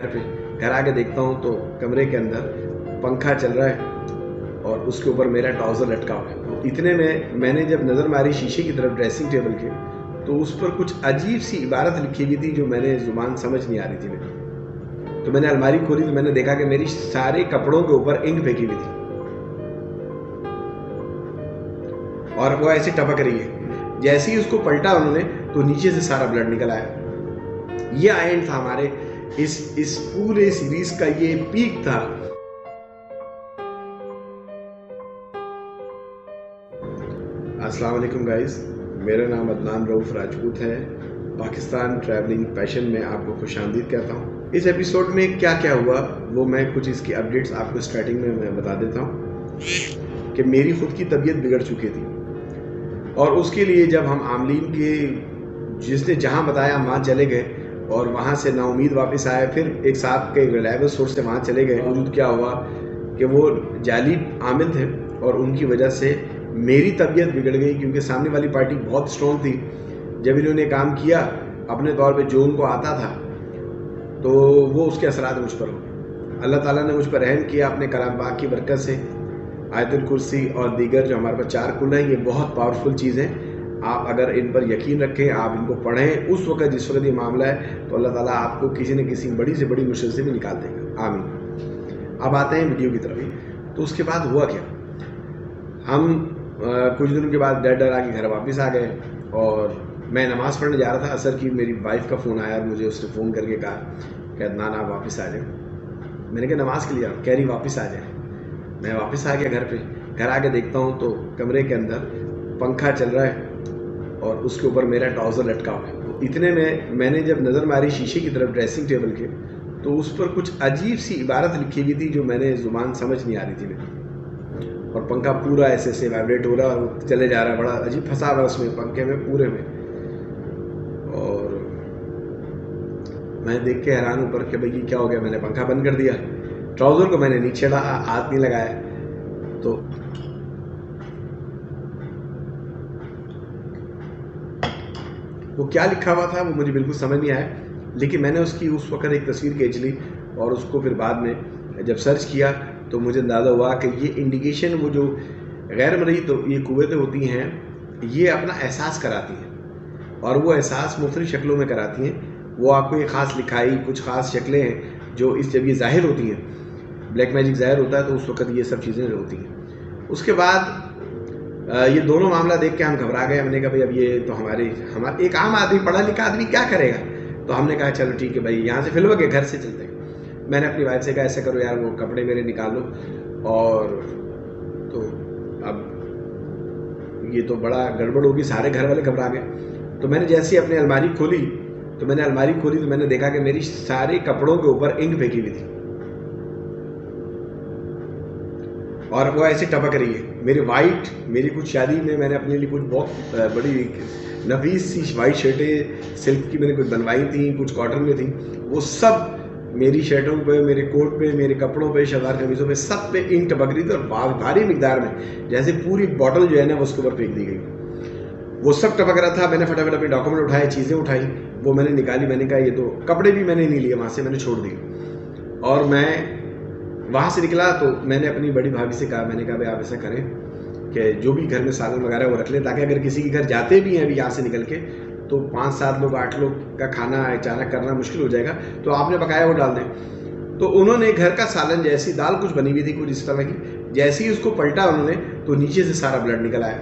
पे घर आके देखता हूँ तो कमरे के अंदर पंखा चल रहा है और उसके ऊपर मेरा ट्राउज़र लटका हुआ है। इतने में मैंने जब नज़र मारी शीशे की तरफ ड्रेसिंग टेबल के, तो उस पर कुछ अजीब सी इबारत लिखी हुई थी जो मैंने ज़ुबान समझ नहीं आ रही थी मेरी। तो मैंने अलमारी खोली तो मैंने देखा कि मेरी सारे कपड़ों के ऊपर इंक फेंकी हुई थी और वो ऐसे टपक रही है। जैसे ही उसको पलटा उन्होंने तो नीचे से सारा ब्लड निकल आया। ये एंड था हमारे इस पूरे सीरीज का, ये पीक था। अस्सलाम वालेकुम गाइस, मेरा नाम अदनान रऊफ राजपूत है। पाकिस्तान ट्रैवलिंग पैशन में आपको खुशामदीद कहता हूँ। इस एपिसोड में क्या क्या हुआ वो मैं कुछ इसकी अपडेट्स आपको स्टार्टिंग में मैं बता देता हूँ कि मेरी खुद की तबीयत बिगड़ चुकी थी और उसके लिए जब हम आमलीन के जिसने जहाँ बताया वहाँ चले गए और वहाँ से नाउमीद वापस आए, फिर एक साहब के रिलायबल सोर्स से वहाँ चले गए। वजूद क्या हुआ कि वो जाली आमिल थे और उनकी वजह से मेरी तबीयत बिगड़ गई, क्योंकि सामने वाली पार्टी बहुत स्ट्रॉन्ग थी। जब इन्होंने काम किया अपने तौर पे जो उनको आता था तो वो उसके असरात मुझ पर हो। अल्लाह ताला ने मुझ पर रहम किया अपने कलाम पाक की बरकत से। आयतुल कुर्सी और दीगर जो हमारे पास 4 कुल हैं, ये बहुत पावरफुल चीज़ हैं। आप अगर इन पर यकीन रखें, आप इनको पढ़ें, उस वक्त जिस वक्त ये मामला है, तो अल्लाह ताला आपको किसी न किसी बड़ी से बड़ी मुश्किल से भी निकाल देगा। आमीन। अब आते हैं वीडियो की तरफ। तो उसके बाद हुआ क्या, हम कुछ दिनों के बाद डर आके घर वापस आ गए और मैं नमाज़ पढ़ने जा रहा था असर की। मेरी वाइफ का फ़ोन आया, मुझे उसने फ़ोन करके कहा कि अदनान आप वापस आ जाए। मैंने कहा नमाज़ के लिए कह रही वापस आ जाए। मैं वापस आ गया घर पे। घर आके देखता हूँ तो कमरे के अंदर पंखा चल रहा है और उसके ऊपर मेरा ट्राउज़र लटका हुआ है। इतने में मैंने जब नज़र मारी शीशे की तरफ ड्रेसिंग टेबल के, तो उस पर कुछ अजीब सी इबारत लिखी हुई थी जो मैंने ज़ुबान समझ नहीं आ रही थी मेरी। और पंखा पूरा ऐसे वाइब्रेट हो रहा है और चले जा रहा है। बड़ा अजीब फंसा हुआ उसमें, पंखे में पूरे में। और मैं देख के हैरान हूँ पर कि भाई ये क्या हो गया। मैंने पंखा बंद कर दिया, ट्राउज़र को मैंने नीचे डाला, हाथ नहीं लगाया। तो वो क्या लिखा हुआ था वो मुझे बिल्कुल समझ नहीं आया, लेकिन मैंने उसकी उस वक्त एक तस्वीर खींच ली और उसको फिर बाद में जब सर्च किया तो मुझे अंदाज़ा हुआ कि ये इंडिकेशन, वो जो गैर मरई तो ये कुव्वतें होती हैं, ये अपना एहसास कराती हैं और वो एहसास मुख्तलिफ शक्लों में कराती हैं। वो आपको एक ख़ास लिखाई, कुछ ख़ास शक्लें हैं जो इस जब ये ज़ाहिर होती हैं, ब्लैक मैजिक ज़ाहिर होता है तो उस वक्त ये सब चीज़ें होती हैं। उसके बाद ये दोनों मामला देख के हम घबरा गए। हमने कहा भाई अब ये तो हमारे एक आम आदमी, पढ़ा लिखा आदमी क्या करेगा। तो हमने कहा चलो ठीक है भाई, यहाँ से फिलवा के घर से चलते हैं। मैंने अपनी वाइफ से कहा ऐसा करो यार, वो कपड़े मेरे निकाल लो। और तो अब ये तो बड़ा गड़बड़ होगी, सारे घर वाले घबरा गए। तो मैंने जैसे ही अपनी अलमारी खोली तो मैंने देखा कि मेरी सारे कपड़ों के ऊपर इंक फेंकी हुई थी और वो ऐसे टपक रही है। मेरी कुछ शादी में मैंने अपने लिए कुछ बहुत बड़ी नफीस सी वाइट शर्टें सिल्क की मैंने कुछ बनवाई थी, कुछ कॉटन में थी। वो सब मेरी शर्टों पे, मेरे कोट पे, मेरे कपड़ों पे, शलवार कमीज़ों पे, सब पे इंक टपक रही थी और भारी मिकदार में, जैसे पूरी बॉटल जो है ना वो उसके ऊपर फेंक दी गई। वो सब टपक रहा था। मैंने फटाफट अपने डॉक्यूमेंट उठाए, चीज़ें उठाई, वो मैंने निकाली। मैंने कहा ये तो कपड़े भी मैंने नहीं लिए वहाँ से, मैंने छोड़ दिए। और मैं वहाँ से निकला तो मैंने अपनी बड़ी भाभी से कहा, मैंने कहा भाई आप ऐसा करें कि जो भी घर में सालन वगैरह वो रख लें, ताकि अगर किसी के घर जाते भी हैं अभी यहाँ से निकल के तो 5-7 लोग 8 लोग का खाना अचानक करना मुश्किल हो जाएगा, तो आपने पकाया वो डाल दें। तो उन्होंने घर का सालन, जैसी दाल कुछ बनी हुई थी कुछ इस तरह की, जैसे ही उसको पलटा उन्होंने तो नीचे से सारा ब्लड निकल आया।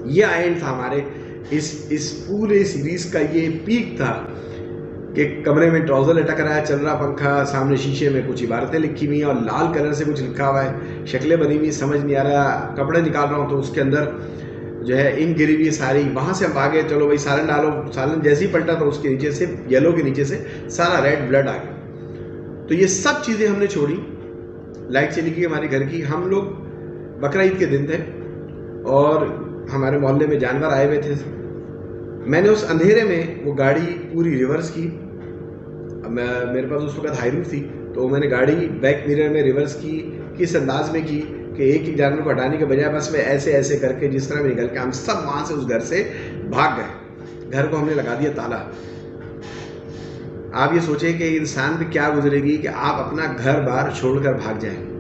ये एंड था हमारे इस पूरे सीरीज़ का, ये पीक था कि कमरे में ट्राउज़र लटक रहा है, चल रहा पंखा, सामने शीशे में कुछ इबारतें लिखी हुई हैं और लाल कलर से कुछ लिखा हुआ है, शक्लें बनी हुई, समझ नहीं आ रहा। कपड़े निकाल रहा हूँ तो उसके अंदर जो है इंक गिरी हुई सारी। वहाँ से हम आ गए, चलो भाई सालन डालो। सालन जैसे ही पलटा तो उसके नीचे से, येलो के नीचे से सारा रेड ब्लड आ गया। तो ये सब चीज़ें हमने छोड़ी। लाइट चली गई हमारे घर की। हम लोग बकरा ईद के दिन थे और हमारे मोहल्ले में जानवर आए हुए थे। मैंने उस अंधेरे में वो गाड़ी पूरी रिवर्स की। मेरे पास उस वक्त हाईरूफ थी, तो मैंने गाड़ी बैक मिरर में रिवर्स की, किस अंदाज में की कि एक एक जानवर को हटाने के बजाय बस मैं ऐसे ऐसे करके जिस तरह भी निकल के हम सब वहाँ से उस घर से भाग गए। घर को हमने लगा दिया ताला। आप ये सोचें कि इंसान पे क्या गुजरेगी कि आप अपना घर बार छोड़कर भाग जाएं।